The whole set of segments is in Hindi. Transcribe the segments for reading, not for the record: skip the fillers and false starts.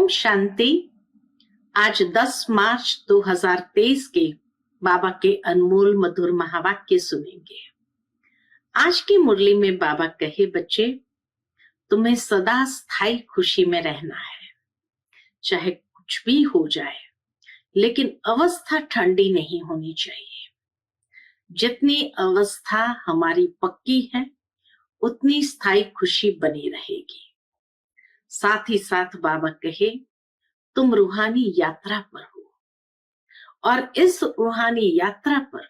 ओम शांति। आज 10 मार्च 2023 के बाबा के अनमोल मधुर महावाक्य सुनेंगे। आज की मुरली में बाबा कहे, बच्चे तुम्हें सदा स्थायी खुशी में रहना है, चाहे कुछ भी हो जाए, लेकिन अवस्था ठंडी नहीं होनी चाहिए। जितनी अवस्था हमारी पक्की है उतनी स्थायी खुशी बनी रहेगी। साथ ही साथ बाबा कहे, तुम रूहानी यात्रा पर हो और इस रूहानी यात्रा पर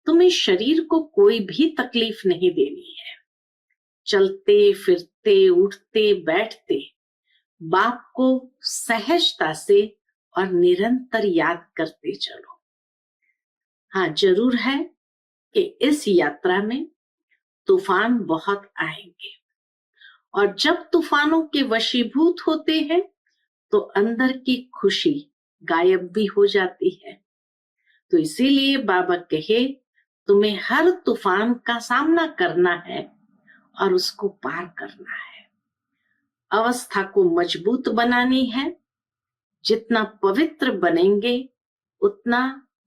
तुम्हें शरीर को कोई भी तकलीफ नहीं देनी है। चलते फिरते उठते बैठते बाप को सहजता से और निरंतर याद करते चलो। हाँ, जरूर है कि इस यात्रा में तूफान बहुत आएंगे और जब तूफानों के वशीभूत होते हैं तो अंदर की खुशी गायब भी हो जाती है। तो इसीलिए बाबा कहे, तुम्हें हर तूफान का सामना करना है और उसको पार करना है। अवस्था को मजबूत बनानी है। जितना पवित्र बनेंगे उतना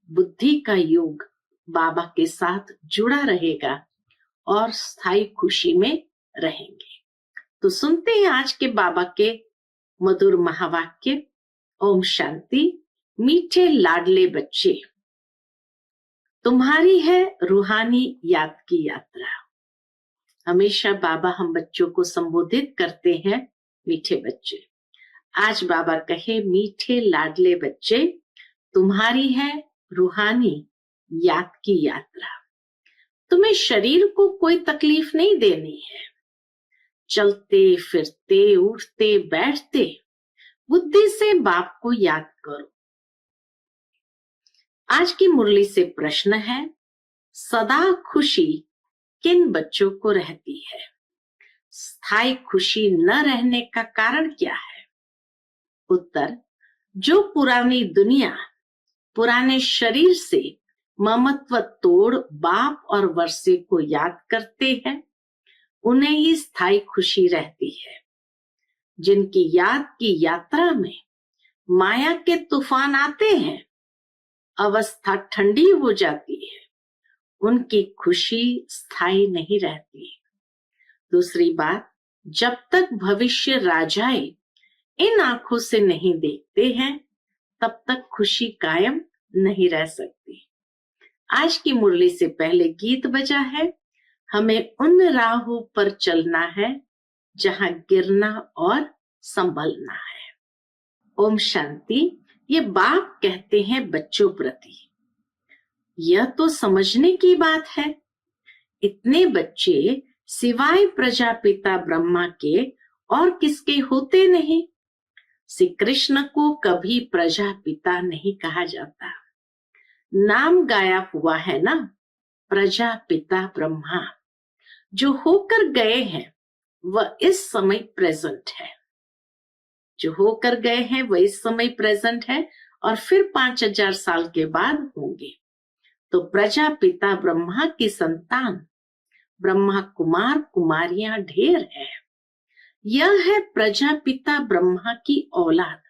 बुद्धि का योग बाबा के साथ जुड़ा रहेगा और स्थायी खुशी में रहेंगे। तो सुनते हैं आज के बाबा के मधुर महावाक्य। ओम शांति। मीठे लाडले बच्चे, तुम्हारी है रूहानी याद की यात्रा। हमेशा बाबा हम बच्चों को संबोधित करते हैं मीठे बच्चे। आज बाबा कहे, मीठे लाडले बच्चे, तुम्हारी है रूहानी याद की यात्रा। तुम्हें शरीर को कोई तकलीफ नहीं देनी है। चलते फिरते उठते बैठते बुद्धि से बाप को याद करो। आज की मुरली से प्रश्न है, सदा खुशी किन बच्चों को रहती है? स्थायी खुशी न रहने का कारण क्या है? उत्तर, जो पुरानी दुनिया पुराने शरीर से ममत्व तोड़ बाप और वर्षे को याद करते हैं, उन्हें ही स्थायी खुशी रहती है। जिनकी याद की यात्रा में माया के तूफान आते हैं, अवस्था ठंडी हो जाती है, उनकी खुशी स्थायी नहीं रहती। दूसरी बात, जब तक भविष्य राजाए इन आंखों से नहीं देखते हैं, तब तक खुशी कायम नहीं रह सकती। आज की मुरली से पहले गीत बजा है, हमें उन राहों पर चलना है जहां गिरना और संभलना है। ओम शांति। ये बाप कहते हैं बच्चों प्रति, यह तो समझने की बात है, इतने बच्चे सिवाय प्रजापिता ब्रह्मा के और किसके होते नहीं। श्री कृष्ण को कभी प्रजापिता नहीं कहा जाता। नाम गाया हुआ है ना, प्रजापिता ब्रह्मा। जो होकर गए हैं वह इस समय प्रेजेंट है। जो होकर गए हैं वह इस समय प्रेजेंट है और फिर 5000 साल के बाद होंगे। तो प्रजापिता ब्रह्मा की संतान ब्रह्मा कुमार कुमारियां ढेर है। यह है प्रजापिता ब्रह्मा की औलाद।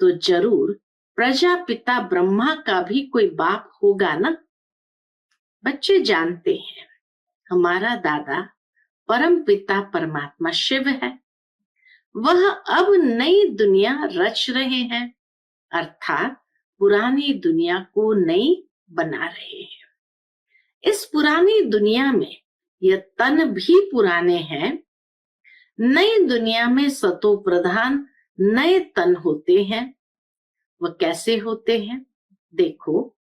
तो जरूर प्रजापिता ब्रह्मा का भी कोई बाप होगा ना। बच्चे जानते हैं हमारा दादा परम पिता परमात्मा शिव है। वह अब नई दुनिया रच रहे हैं, अर्थात पुरानी दुनिया को नई बना रहे हैं। इस पुरानी दुनिया में यह तन भी पुराने हैं। नई दुनिया में सतो प्रधान नए तन होते हैं। वह कैसे होते हैं? देखो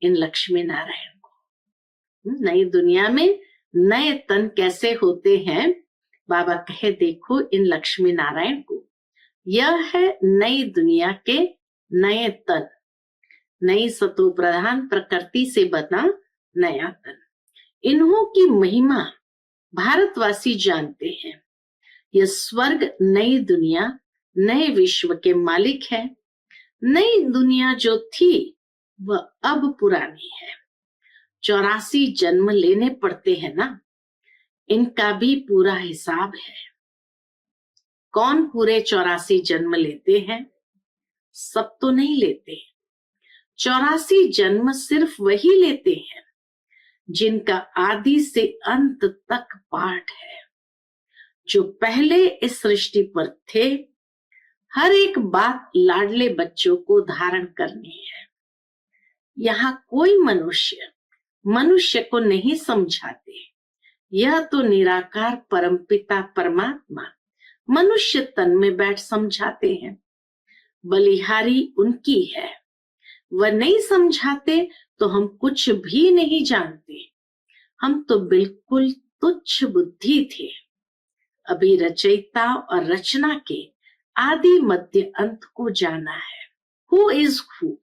इन लक्ष्मी नारायण को। नई दुनिया में नए तन कैसे होते हैं? बाबा कहे, देखो इन लक्ष्मी नारायण को। यह है नई दुनिया के नए तन, नई सतो प्रधान प्रकृति से बना नया तन। इन्हों की महिमा भारतवासी जानते हैं। यह स्वर्ग नई दुनिया नए विश्व के मालिक है। नई दुनिया जो थी वह अब पुरानी है। 84 जन्म लेने पड़ते हैं ना, इनका भी पूरा हिसाब है। कौन पूरे 84 जन्म लेते हैं? सब तो नहीं लेते। 84 जन्म सिर्फ वही लेते हैं जिनका आदि से अंत तक पाठ है। जो पहले इस सृष्टि पर थे, हर एक बात लाडले बच्चों को धारण करनी है। यहाँ कोई मनुष्य को नहीं समझाते। यह तो निराकार परमपिता परमात्मा मनुष्य तन में बैठ समझाते हैं। बलिहारी उनकी है। वह नहीं समझाते तो हम कुछ भी नहीं जानते। हम तो बिल्कुल तुच्छ बुद्धि थे। अभी रचयिता और रचना के आदि मध्य अंत को जाना है। Who is who.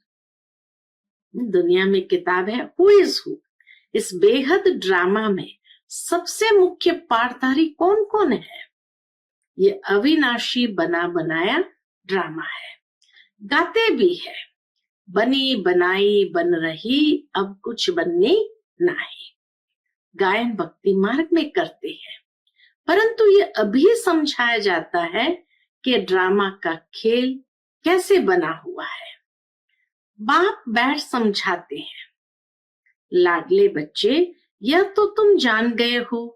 दुनिया में किताब है हु इज हु। इस बेहद ड्रामा में सबसे मुख्य पाठधारी कौन कौन है? ये अविनाशी बना बनाया ड्रामा है। गाते भी है, बनी बनाई बन रही अब कुछ बननी नहीं। गायन भक्ति मार्ग में करते हैं, परंतु ये अभी समझाया जाता है कि ड्रामा का खेल कैसे बना हुआ है। बाप बैठ समझाते हैं, लाडले बच्चे, यह तो तुम जान गए हो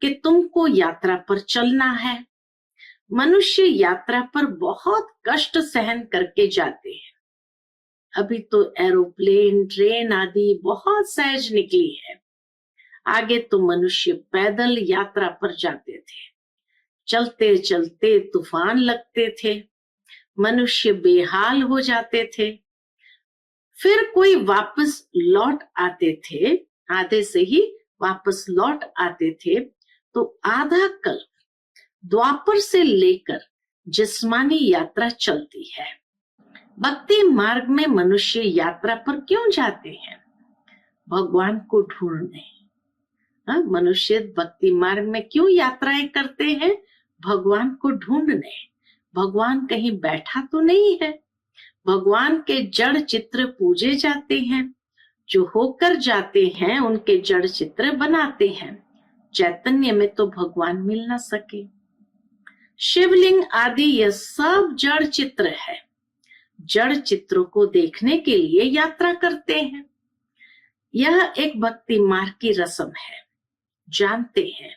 कि तुमको यात्रा पर चलना है। मनुष्य यात्रा पर बहुत कष्ट सहन करके जाते हैं। अभी तो एरोप्लेन, ट्रेन आदि बहुत सहज निकली है। आगे तो मनुष्य पैदल यात्रा पर जाते थे। चलते चलते तूफान लगते थे, मनुष्य बेहाल हो जाते थे। फिर कोई वापस लौट आते थे, आधे से ही वापस लौट आते थे। तो आधा कल्प द्वापर से लेकर जिस्मानी यात्रा चलती है। भक्ति मार्ग में मनुष्य यात्रा पर क्यों जाते हैं? भगवान को ढूंढने। मनुष्य भक्ति मार्ग में क्यों यात्राएं करते हैं? भगवान को ढूंढने। भगवान कहीं बैठा तो नहीं है। भगवान के जड़ चित्र पूजे जाते हैं। जो होकर जाते हैं उनके जड़ चित्र बनाते हैं। चैतन्य में तो भगवान मिल ना सके। शिवलिंग आदि यह सब जड़ चित्र है। जड़ चित्रों को देखने के लिए यात्रा करते हैं। यह एक भक्ति मार्ग की रस्म है, जानते हैं,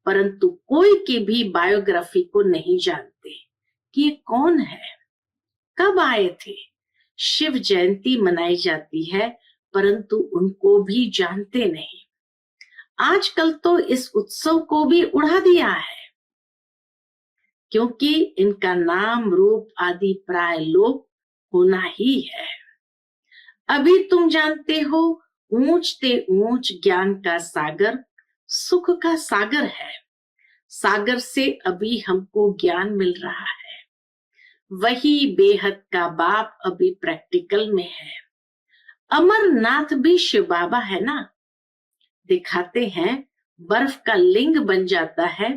परंतु कोई की भी बायोग्राफी को नहीं जानते कि ये कौन है, कब आए थे। शिव जयंती मनाई जाती है, परंतु उनको भी जानते नहीं। आजकल तो इस उत्सव को भी उड़ा दिया है, क्योंकि इनका नाम रूप आदि प्राय लोप होना ही है। अभी तुम जानते हो, ऊंचते ऊंच ज्ञान का सागर सुख का सागर है। सागर से अभी हमको ज्ञान मिल रहा है। वही बेहद का बाप अभी प्रैक्टिकल में है। अमरनाथ भी शिव बाबा है ना। दिखाते हैं, बर्फ का लिंग बन जाता है।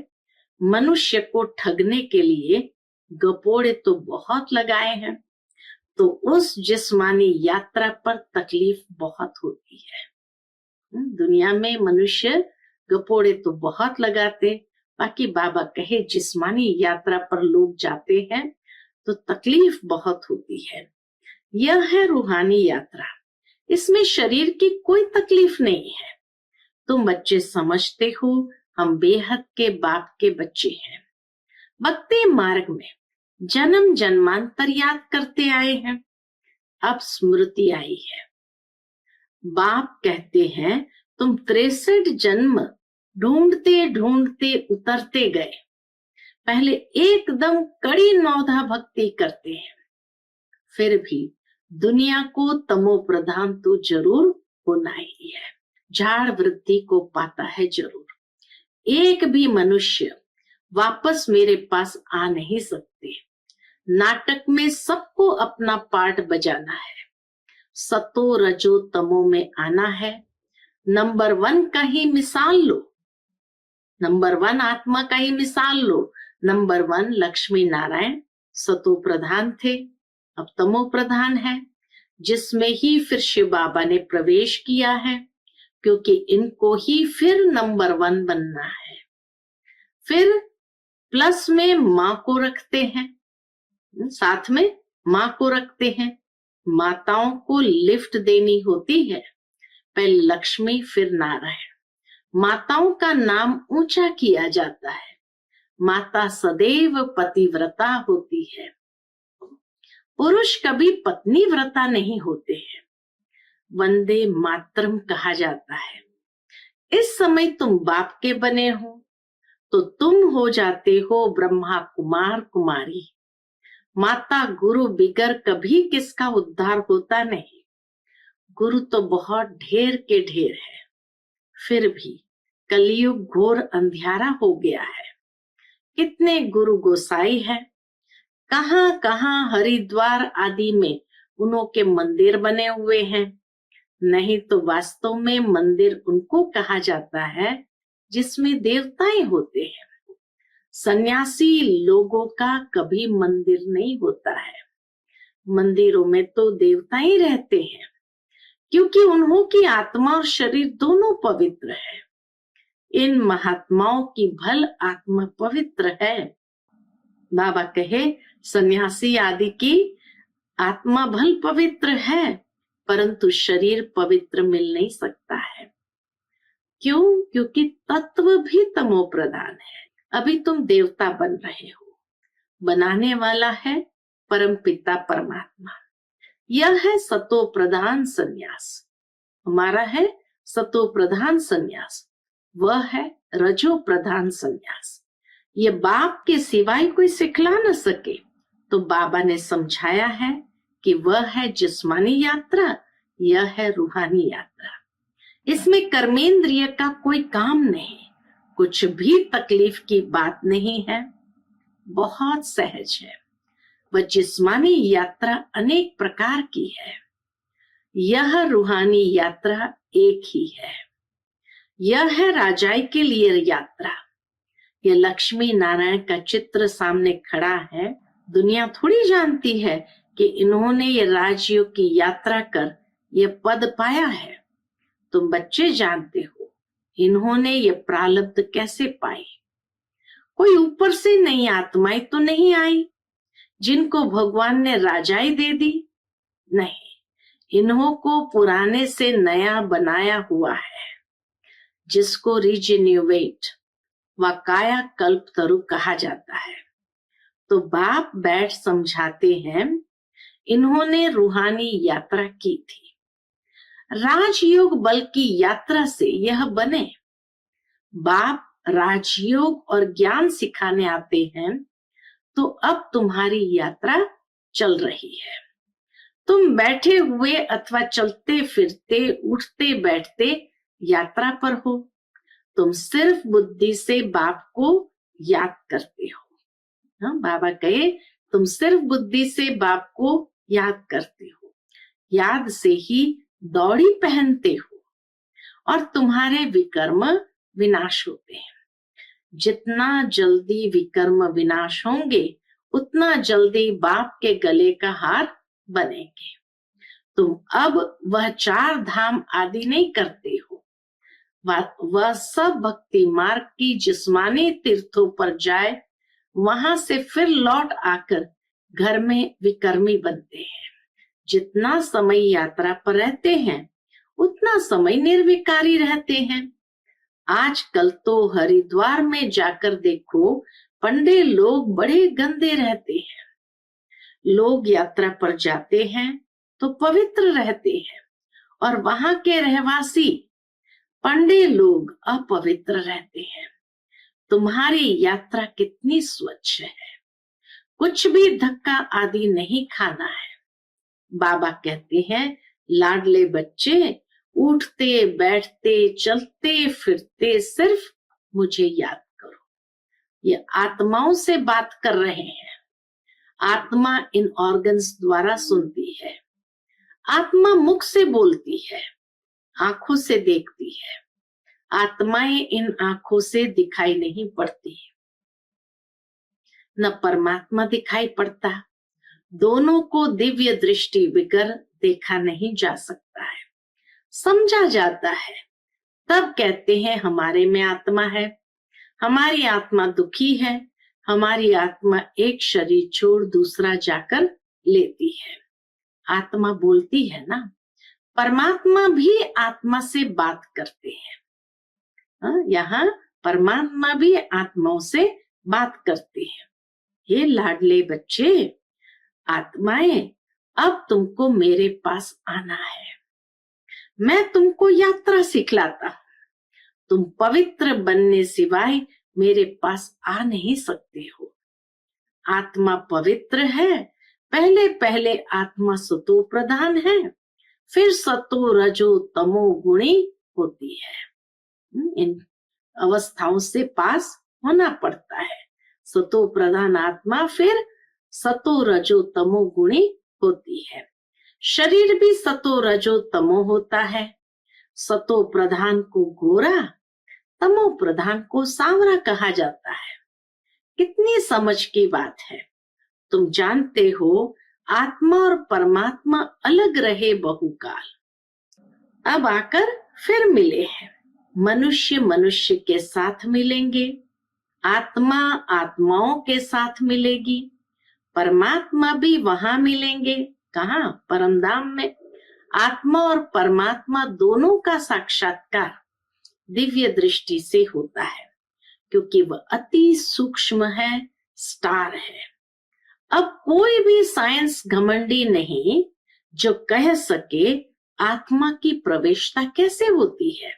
मनुष्य को ठगने के लिए गपोड़े तो बहुत लगाए हैं। तो उस जिस्मानी यात्रा पर तकलीफ बहुत होती है। दुनिया में मनुष्य गपोड़े तो बहुत लगाते, बाकी बाबा कहे जिस्मानी यात्रा पर लोग जाते हैं तो तकलीफ बहुत होती है। यह है रूहानी यात्रा। इसमें शरीर की कोई तकलीफ नहीं है। तुम बच्चे समझते हो, हम बेहद के बाप के बच्चे हैं। भक्ति मार्ग में जन्म जन्मांतर याद करते आए हैं। अब स्मृति आई है। बाप कहते हैं, तुम 63 जन्म ढूंढते ढूंढते उतरते गए। पहले एकदम कड़ी नौधा भक्ति करते हैं, फिर भी दुनिया को तमो प्रधान तो जरूर होना ही है। झाड़ वृद्धि को पाता है जरूर। एक भी मनुष्य वापस मेरे पास आ नहीं सकते। नाटक में सबको अपना पार्ट बजाना है। सतो रजो तमो में आना है। नंबर 1 का ही मिसाल लो। नंबर 1 आत्मा का ही मिसाल लो। नंबर 1 लक्ष्मी नारायण सतो प्रधान थे, अब तमो प्रधान है, जिसमें ही फिर शिव बाबा ने प्रवेश किया है, क्योंकि इनको ही फिर नंबर 1 बनना है। फिर प्लस में माँ को रखते हैं, साथ में माँ को रखते हैं। माताओं को लिफ्ट देनी होती है, पहले लक्ष्मी फिर नारायण। माताओं का नाम ऊंचा किया जाता है। माता सदैव पतिव्रता होती है। पुरुष कभी पत्नी व्रता नहीं होते हैं। वंदे मातरम कहा जाता है। इस समय तुम बाप के बने हो तो तुम हो जाते हो ब्रह्मा कुमार कुमारी। माता गुरु बिगर कभी किसका उद्धार होता नहीं। गुरु तो बहुत ढेर के ढेर है, फिर भी कलयुग घोर अंधियारा हो गया है। कितने गुरु गोसाई हैं, कहां कहां हरिद्वार आदि में उन्हों के मंदिर बने हुए हैं। नहीं तो वास्तव में मंदिर उनको कहा जाता है जिसमें देवताएं होते हैं। सन्यासी लोगों का कभी मंदिर नहीं होता है। मंदिरों में तो देवताएं रहते हैं, क्योंकि उन्हों की आत्मा और शरीर दोनों पवित्र है। इन महात्माओं की भल आत्मा पवित्र है। बाबा कहे सन्यासी आदि की आत्मा भल पवित्र है, परंतु शरीर पवित्र मिल नहीं सकता है। क्यों? क्योंकि तत्व भी तमो प्रधान है। अभी तुम देवता बन रहे हो, बनाने वाला है परम पिता परमात्मा। यह है सतो प्रधान संन्यास। हमारा है सतो प्रधान संन्यास, वह है रजो प्रधान संन्यास। ये बाप के सिवाय कोई सिखला न सके, तो बाबा ने समझाया है कि वह है जिस्मानी यात्रा, यह है रूहानी यात्रा। इसमें कर्मेंद्रिय का कोई काम नहीं, कुछ भी तकलीफ की बात नहीं है, बहुत सहज है। वह जिस्मानी यात्रा अनेक प्रकार की है, यह रूहानी यात्रा एक ही है। यह है राजाई के लिए यात्रा। यह लक्ष्मी नारायण का चित्र सामने खड़ा है। दुनिया थोड़ी जानती है कि इन्होंने ये राजयोग की यात्रा कर ये पद पाया है। तुम बच्चे जानते हो इन्होंने ये प्रारब्ध कैसे पाई। कोई ऊपर से नई आत्माएं तो नहीं आई जिनको भगवान ने राजाई दे दी, नहीं, इन्हों को पुराने से नया बनाया हुआ है, जिसको रिजेन्युएट व काया कल्प तरु कहा जाता है। तो बाप बैठ समझाते हैं, इन्होंने रूहानी यात्रा की थी। राजयोग बल की यात्रा से यह बने। बाप राजयोग और ज्ञान सिखाने आते हैं, तो अब तुम्हारी यात्रा चल रही है। तुम बैठे हुए अथवा चलते फिरते उठते बैठते यात्रा पर हो। तुम सिर्फ बुद्धि से बाप को याद करते हो। हाँ, बाबा कहे तुम सिर्फ बुद्धि से बाप को याद करते हो, याद से ही दौड़ी पहनते हो और तुम्हारे विकर्म विनाश होते हैं। जितना जल्दी विकर्म विनाश होंगे उतना जल्दी बाप के गले का हार बनेंगे। तुम अब वह 4 धाम आदि नहीं करते हो, वह सब भक्ति मार्ग की जिस्मानी तीर्थों पर जाए, वहां से फिर लौट आकर घर में विकर्मी बनते हैं। जितना समय यात्रा पर रहते हैं उतना समय निर्विकारी रहते हैं। आजकल तो हरिद्वार में जाकर देखो, पंडे लोग बड़े गंदे रहते हैं। लोग यात्रा पर जाते हैं तो पवित्र रहते हैं, और वहां के रहवासी पंडे लोग अपवित्र रहते हैं। तुम्हारी यात्रा कितनी स्वच्छ है, कुछ भी धक्का आदि नहीं खाना है। बाबा कहते हैं, लाडले बच्चे, उठते बैठते चलते फिरते सिर्फ मुझे याद करो। ये आत्माओं से बात कर रहे हैं। आत्मा इन ऑर्गन्स द्वारा सुनती है, आत्मा मुख से बोलती है, आंखों से देखती है। आत्माएं इन आंखों से दिखाई नहीं पड़ती, न परमात्मा दिखाई पड़ता। दोनों को दिव्य दृष्टि बिगर देखा नहीं जा सकता है, समझा जाता है। तब कहते हैं हमारे में आत्मा है, हमारी आत्मा दुखी है, हमारी आत्मा एक शरीर छोड़ दूसरा जाकर लेती है। आत्मा बोलती है ना, परमात्मा भी आत्मा से बात करते हैं। यहाँ परमात्मा भी आत्माओं से बात करते हैं। हे लाडले बच्चे, आत्माएं, अब तुमको मेरे पास आना है। मैं तुमको यात्रा सिखलाता हूं। तुम पवित्र बनने सिवाय मेरे पास आ नहीं सकते हो। आत्मा पवित्र है। पहले पहले आत्मा सतो प्रधान है, फिर सतो रजो तमो गुणी होती है। इन अवस्थाओं से पास होना पड़ता है। सतो प्रधान आत्मा फिर सतो रजो तमो गुणी होती है। शरीर भी सतो रजो तमो होता है। सतो प्रधान को गोरा, तमो प्रधान को सांवरा कहा जाता है। कितनी समझ की बात है। तुम जानते हो, आत्मा और परमात्मा अलग रहे बहुकाल, अब आकर फिर मिले हैं। मनुष्य मनुष्य के साथ मिलेंगे, आत्मा आत्माओं के साथ मिलेगी, परमात्मा भी वहां मिलेंगे। कहाँ? परमधाम में। आत्मा और परमात्मा दोनों का साक्षात्कार दिव्य दृष्टि से होता है, क्योंकि वह अति सूक्ष्म है, स्टार है। अब कोई भी साइंस घमंडी नहीं जो कह सके आत्मा की प्रवेशता कैसे होती है।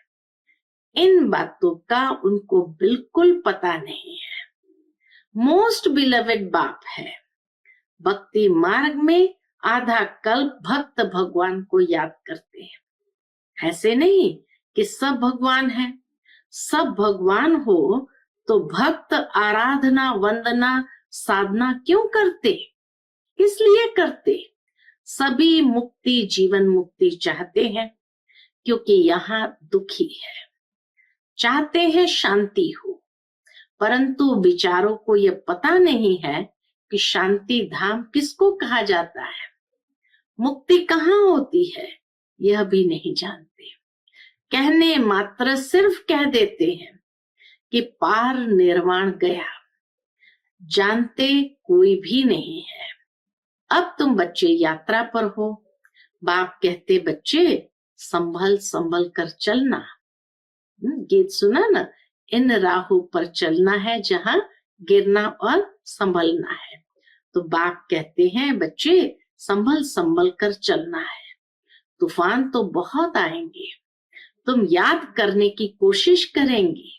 इन बातों का उनको बिल्कुल पता नहीं है। मोस्ट बिलवेड बाप है। भक्ति मार्ग में आधा कल्प भक्त भगवान को याद करते हैं। ऐसे नहीं कि सब भगवान है। सब भगवान हो तो भक्त आराधना वंदना साधना क्यों करते? इसलिए करते, सभी मुक्ति जीवन मुक्ति चाहते हैं, क्योंकि यहाँ दुखी है, चाहते हैं शांति हो। परंतु विचारों को यह पता नहीं है कि शांति धाम किसको कहा जाता है, मुक्ति कहाँ होती है, यह भी नहीं जानते। कहने मात्र सिर्फ कह देते हैं कि पार निर्वाण गया, जानते कोई भी नहीं है। अब तुम बच्चे यात्रा पर हो। बाप कहते, बच्चे संभल संभल कर चलना। गीत सुना ना, इन राहों पर चलना है जहां गिरना और संभलना है। तो बाप कहते हैं, बच्चे संभल संभल कर चलना है। तूफान तो बहुत आएंगे, तुम याद करने की कोशिश करेंगे,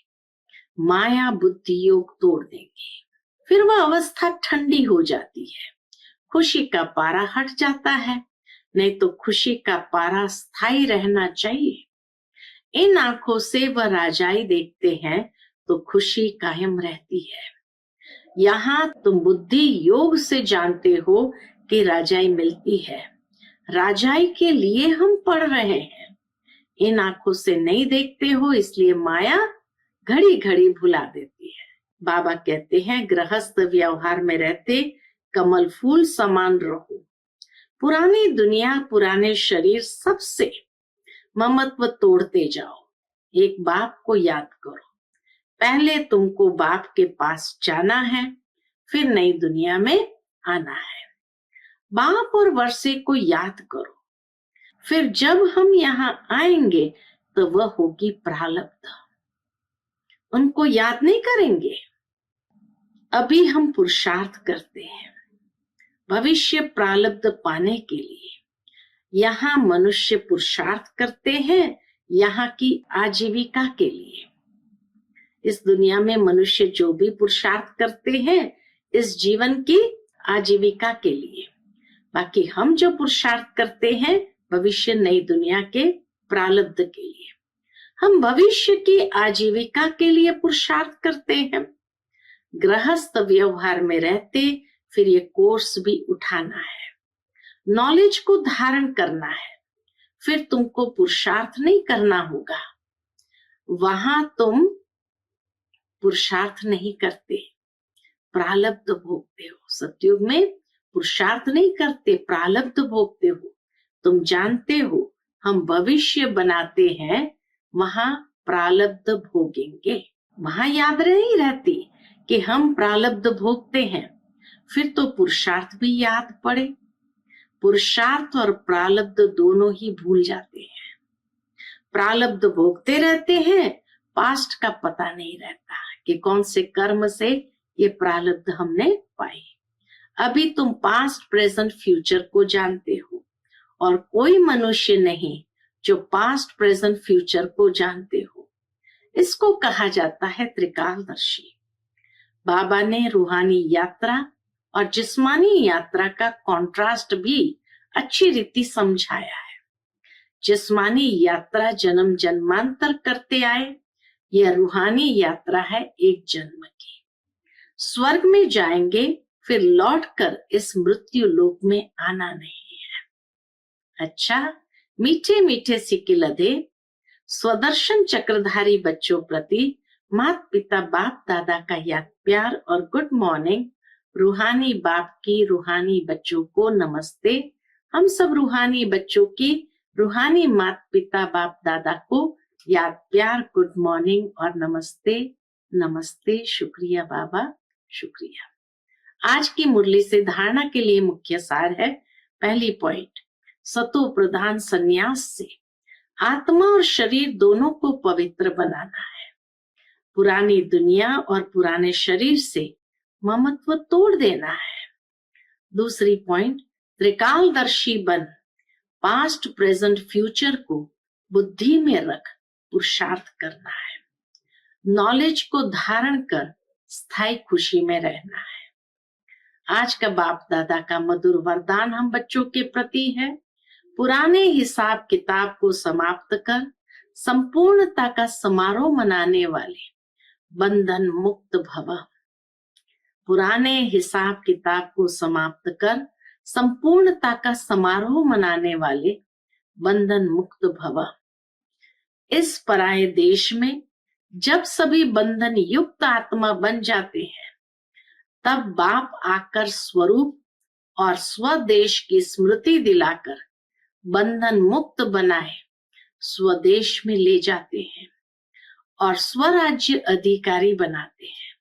माया बुद्धि योग तोड़ देंगे। फिर वह अवस्था ठंडी हो जाती है, खुशी का पारा हट जाता है। नहीं तो खुशी का पारा स्थायी रहना चाहिए। इन आंखों से वह राजाई देखते हैं तो खुशी कायम रहती है। यहाँ तुम बुद्धि योग से जानते हो कि राजाई मिलती है। राजाई के लिए हम पढ़ रहे हैं। इन आंखों से नहीं देखते हो, इसलिए माया घड़ी घड़ी भुला देती है। बाबा कहते हैं, गृहस्थ व्यवहार में रहते कमल फूल समान रहो। पुरानी दुनिया पुराने शरीर सबसे ममत्व तोड़ते जाओ। एक बाप को याद करो। पहले तुमको बाप के पास जाना है, फिर नई दुनिया में आना है। बाप और वर्षे को याद करो। फिर जब हम यहाँ आएंगे तो वह होगी प्रारब्ध, उनको याद नहीं करेंगे। अभी हम पुरुषार्थ करते हैं भविष्य प्रारब्ध पाने के लिए। यहाँ मनुष्य पुरुषार्थ करते हैं यहाँ की आजीविका के लिए। इस दुनिया में मनुष्य जो भी पुरुषार्थ करते हैं इस जीवन की आजीविका के लिए। बाकी हम जो पुरुषार्थ करते हैं भविष्य नई दुनिया के प्रारब्ध के लिए। हम भविष्य की आजीविका के लिए पुरुषार्थ करते हैं। गृहस्थ व्यवहार में रहते फिर ये कोर्स भी उठाना है, नॉलेज को धारण करना है। फिर तुमको पुरुषार्थ नहीं करना होगा। वहां तुम पुरुषार्थ नहीं करते, प्रारब्ध भोगते हो। सतयुग में पुरुषार्थ नहीं करते, प्रारब्ध भोगते हो। तुम जानते हो हम भविष्य बनाते हैं, वहां प्रारब्ध भोगेंगे। वहां याद नहीं रहती कि हम प्रारब्ध भोगते हैं। फिर तो पुरुषार्थ भी याद पड़े। पुरुषार्थ और प्रारब्ध दोनों ही भूल जाते हैं। प्रारब्ध भोगते रहते हैं, पास्ट का पता नहीं रहता कि कौन से कर्म से ये प्रारब्ध हमने पाए। अभी तुम पास्ट, प्रेजेंट, फ्यूचर को जानते हो और कोई मनुष्य नहीं जो पास्ट, प्रेजेंट, फ्यूचर को जानते हो। इसको कहा जाता है त्रिकालदर्शी। बाबा ने रूहानी यात्रा और जिस्मानी यात्रा का कॉन्ट्रास्ट भी अच्छी रीति समझाया है। जिस्मानी यात्रा जन्म जन्मांतर करते आए, यह रूहानी यात्रा है एक जन्म की। स्वर्ग में जाएंगे, फिर लौटकर इस मृत्यु लोक में आना नहीं है। अच्छा, मीठे मीठे सिक्के लदे स्वदर्शन चक्रधारी बच्चों प्रति माता पिता बाप दादा का याद प्यार और गुड मॉर्निंग। रूहानी बाप की रूहानी बच्चों को नमस्ते। हम सब रूहानी बच्चों की रूहानी माता पिता बाप दादा को याद प्यार, गुड मॉर्निंग और नमस्ते। नमस्ते, शुक्रिया बाबा, शुक्रिया। आज की मुरली से धारणा के लिए मुख्य सार है। पहली पॉइंट, सतो प्रधान संन्यास से आत्मा और शरीर दोनों को पवित्र बनाना है। पुरानी दुनिया और पुराने शरीर से ममत्व तोड़ देना है। दूसरी पॉइंट, त्रिकालदर्शी बन पास्ट, प्रेजेंट, फ्यूचर को बुद्धि में रख पुरुषार्थ करना है। नॉलेज को धारण कर स्थायी खुशी में रहना है। आज का बाप दादा का मधुर वरदान हम बच्चों के प्रति है। पुराने हिसाब किताब को समाप्त कर संपूर्णता का समारोह मनाने वाले बंधन मुक्त भव। पुराने हिसाब किताब को समाप्त कर संपूर्णता का समारोह मनाने वाले बंधन मुक्त भव। इस पराये देश में जब सभी बंधन युक्त आत्मा बन जाते हैं, तब बाप आकर स्वरूप और स्वदेश की स्मृति दिलाकर बंधन मुक्त बनाए स्वदेश में ले जाते हैं और स्वराज्य अधिकारी बनाते हैं।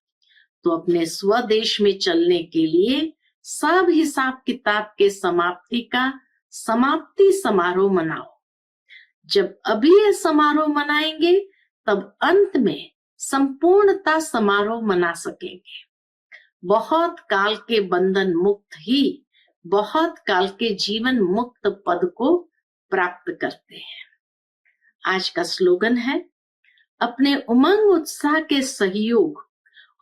तो अपने स्वदेश में चलने के लिए सब हिसाब किताब के समाप्ति का समाप्ति समारोह मनाओ। जब अभी ये समारोह मनाएंगे, तब अंत में संपूर्णता समारोह मना सकेंगे। बहुत काल के बंधन मुक्त ही बहुत काल के जीवन मुक्त पद को प्राप्त करते हैं। आज का स्लोगन है, अपने उमंग उत्साह के सहयोग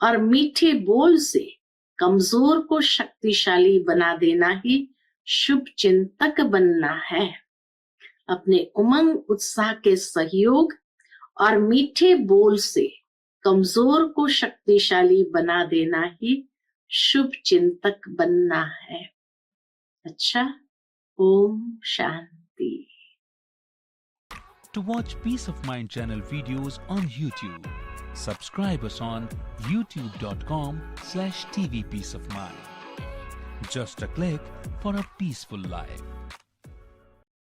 और मीठे बोल से कमजोर को शक्तिशाली बना देना ही शुभ चिंतक बनना है। अपने उमंग उत्साह के सहयोग और मीठे बोल से कमजोर को शक्तिशाली बना देना ही शुभ चिंतक बनना है। अच्छा, Om Shanti. To watch Peace of Mind channel videos on YouTube, subscribe us on youtube.com/tvpeaceofmind. Just a click for a peaceful life.